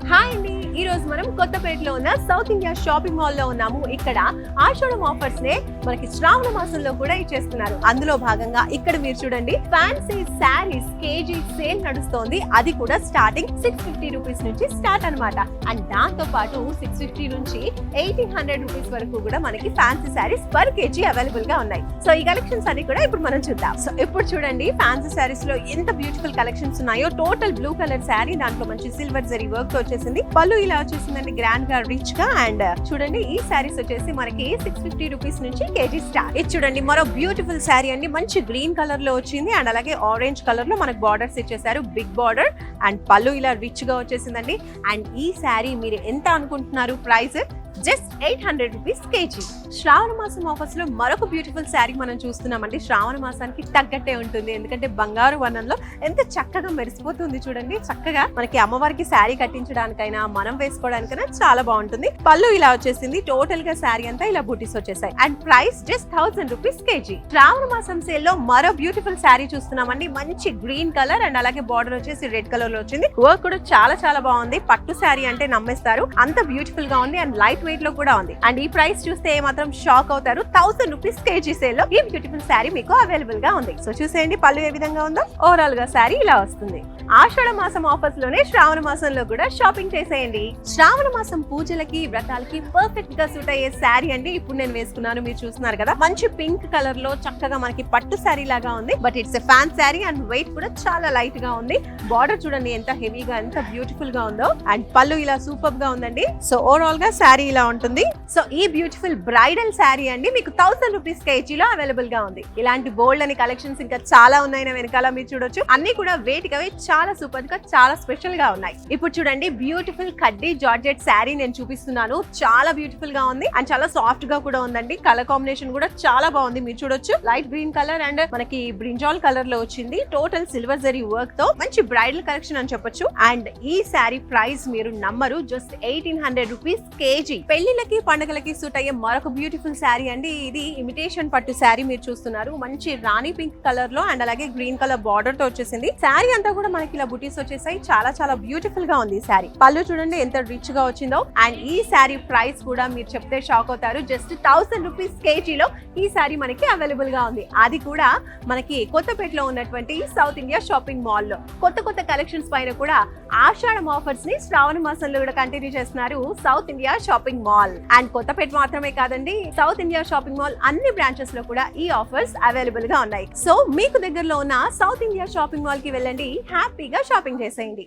Hi అండి, ఈ రోజు మనం కొత్తపేటలో ఉన్న సౌత్ ఇండియా షాపింగ్ మాల్ లో ఉన్నాము. ఇక్కడ ఆషాఢం ఆఫర్స్ నే మనకి శ్రావణ మాసంలో కూడా ఇచ్చేస్తున్నారు. అందులో భాగంగా ఇక్కడ మీరు చూడండి, ఫ్యాన్సీ శారీస్ కేజీ సేల్ నడుస్తోంది. అది కూడా స్టార్టింగ్ 650 రూపీస్ నుంచి స్టార్ట్ అన్నమాట. అండ్ దాంతో పాటు 650 నుంచి 1800 రూపీస్ వరకు కూడా మనకి fancy saris per KG available గా ఉన్నాయి. సో ఈ కలెక్షన్స్ అన్ని కూడా ఇప్పుడు మనం చూద్దాం. సో ఇప్పుడు చూడండి, ఫ్యాన్సీ శారీస్ లో ఎంత బ్యూటిఫుల్ కలెక్షన్స్ ఉన్నాయో. టోటల్ బ్లూ కలర్ శారీ, దాంట్లో మంచి సిల్వర్ జరీ వర్క్ తో వచ్చేసింది. పళ్ళు ఇలా వచ్చేసిందండి, గ్రాండ్ గా రిచ్ గా. అండ్ చూడండి, ఈ శారీస్ వచ్చేసి మనకి 650 రూపీస్ నుంచి కేజీ స్టార్ట్. ఇది చూడండి, మరో బ్యూటిఫుల్ శారీ అండి. మంచి గ్రీన్ కలర్ లో వచ్చింది అండ్ అలాగే ఆరెంజ్ కలర్ లో మనకు బార్డర్స్ ఇచ్చేసారు, బిగ్ బార్డర్. అండ్ పళ్ళు ఇలా రిచ్ గా వచ్చేసిందండి. అండ్ ఈ శారీ మీరు ఎంత అనుకుంటున్నారు ప్రైస్? Just 800 rupees KG. శ్రావణ మాసం ఆఫర్స్ లో మరొక బ్యూటిఫుల్ శారీ మనం చూస్తున్నామండి. శ్రావణ మాసానికి తగ్గట్టే ఉంటుంది, ఎందుకంటే బంగారు వర్ణంలో ఎంత చక్కగా మెరిసిపోతుంది చూడండి. చక్కగా మనకి అమ్మవారికి శారీ కట్టించడానికైనా మనం వేసుకోవడానికైనా చాలా బాగుంటుంది. పళ్ళు ఇలా వచ్చేసింది. టోటల్ గా శారీ అంతా ఇలా బూటీస్ వచ్చేసాయి. And price just 1000 rupees KG. శ్రావణ మాసం సేల్ లో మరో బ్యూటిఫుల్ శారీ చూస్తున్నామండి. మంచి గ్రీన్ కలర్ అండ్ అలాగే బార్డర్ వచ్చేసి రెడ్ కలర్ లో వచ్చింది. వర్క్ కూడా చాలా చాలా బాగుంది. పట్టు శారీ అంటే నమ్మేస్తారు, అంత బ్యూటిఫుల్ గా ఉంది. అండ్ లైట్ వెయిట్ లో కూడా ఉంది. అండ్ ఈ ప్రైస్ చూస్తే మాత్రం షాక్ అవుతారు. 1000 రూపీస్ కేజీ సేల్ లో ఈ బ్యూటిఫుల్ శారీ మీకు అవైలబుల్ గా ఉంది. సో చూసేయండి పళ్ళు ఏ విధంగా ఉందో. ఓవరాల్ గా శారీ ఇలా వస్తుంది. ఆషాఢ మాసం ఆఫర్స్ లోనే శ్రావణ మాసంలో కూడా షాపింగ్ చేసేయండి. శ్రావణ మాసం పూజలకి వ్రతాలకి పర్ఫెక్ట్ గా సూట్ అయ్యే శారీ అండి ఇప్పుడు నేను వేసుకున్నాను. మీరు చూస్తున్నారు కదా, మంచి పింక్ కలర్ లో చక్కగా మనకి పట్టు శారీ లాగా ఉంది. But it's a fan sari and weight కూడా చాలా లైట్ గా ఉంది. బార్డర్ చూడండి ఎంత హెవీగా, ఎంత బ్యూటిఫుల్ గా ఉందో. అండ్ పళ్ళు ఇలా సూపర్ గా ఉందండి. సో ఓవరాల్ గా శారీ ఇలా ఉంటుంది. సో ఈ బ్యూటిఫుల్ బ్రైడల్ శారీ అండి మీకు 1000 రూపీస్ కేజీలో అవైలబుల్ గా ఉంది. ఇలాంటి బోల్డ్ అని కలెక్షన్స్ ఇంకా చాలా ఉన్నాయి. వెనకాల మీరు చూడొచ్చు, అన్ని కూడా వేటికవే చాలా సూపర్ గా, చాలా స్పెషల్ గా ఉన్నాయి. ఇప్పుడు చూడండి, బ్యూటిఫుల్ కడ్డీ జార్జెట్ శారీ నేను చూపిస్తున్నాను. చాలా బ్యూటిఫుల్ గా ఉంది అండ్ చాలా సాఫ్ట్ గా కూడా ఉందండి. కలర్ కాంబినేషన్ కూడా చాలా బాగుంది. మీరు చూడొచ్చు, లైట్ గ్రీన్ కలర్ అండ్ మనకి బ్రింజాల్ కలర్ లో వచ్చింది. టోటల్ సిల్వర్ జరీ వర్క్ తో మంచి బ్రైడల్ కలెక్షన్ అని చెప్పొచ్చు. అండ్ ఈ శారీ ప్రైస్ మీరు నమ్మరు, జస్ట్ 1800 రూపీస్ కేజీ. పెళ్లిళ్ళకి పండుగలకి సూట్ అయ్యే మరొక బ్యూటిఫుల్ శారీ అండి. ఇది ఇమిటేషన్ పట్టు శారీ మీరు చూస్తున్నారు. మంచి రాణి పింక్ కలర్ లో అండ్ అలాగే గ్రీన్ కలర్ బార్డర్ తో వచ్చేసింది. శారీ అంతా కూడా మనకి ఇలా బుటీస్ వచ్చేసాయి. చాలా చాలా బ్యూటిఫుల్ గా ఉంది ఈ శారీ. పళ్ళు చూడండి ఎంత రిచ్ గా వచ్చిందో. అండ్ ఈ శారీ ప్రైస్ కూడా మీరు చెప్తే షాక్ అవుతారు. జస్ట్ 1000 రూపీస్ కేజీలో ఈ శారీ మనకి అవైలబుల్ గా ఉంది. అది కూడా మనకి కొత్తపేటలో ఉన్నటువంటి సౌత్ ఇండియా షాపింగ్ మాల్ లో. కొత్త కొత్త కలెక్షన్స్ పైన కూడా ఆషాఢం ఆఫర్స్ ని శ్రావణ మాసంలో కూడా కంటిన్యూ చేస్తున్నారు South India Shopping Mall. And Kothapeta మాత్రమే కాదండి, సౌత్ ఇండియా షాపింగ్ మాల్ అన్ని బ్రాంచెస్ లో కూడా ఈ ఆఫర్స్ అవైలబుల్ గా ఉన్నాయి. సో మీకు దగ్గరలో ఉన్న సౌత్ ఇండియా షాపింగ్ మాల్ కి వెళ్ళండి, హ్యాపీగా షాపింగ్ చేసేయండి.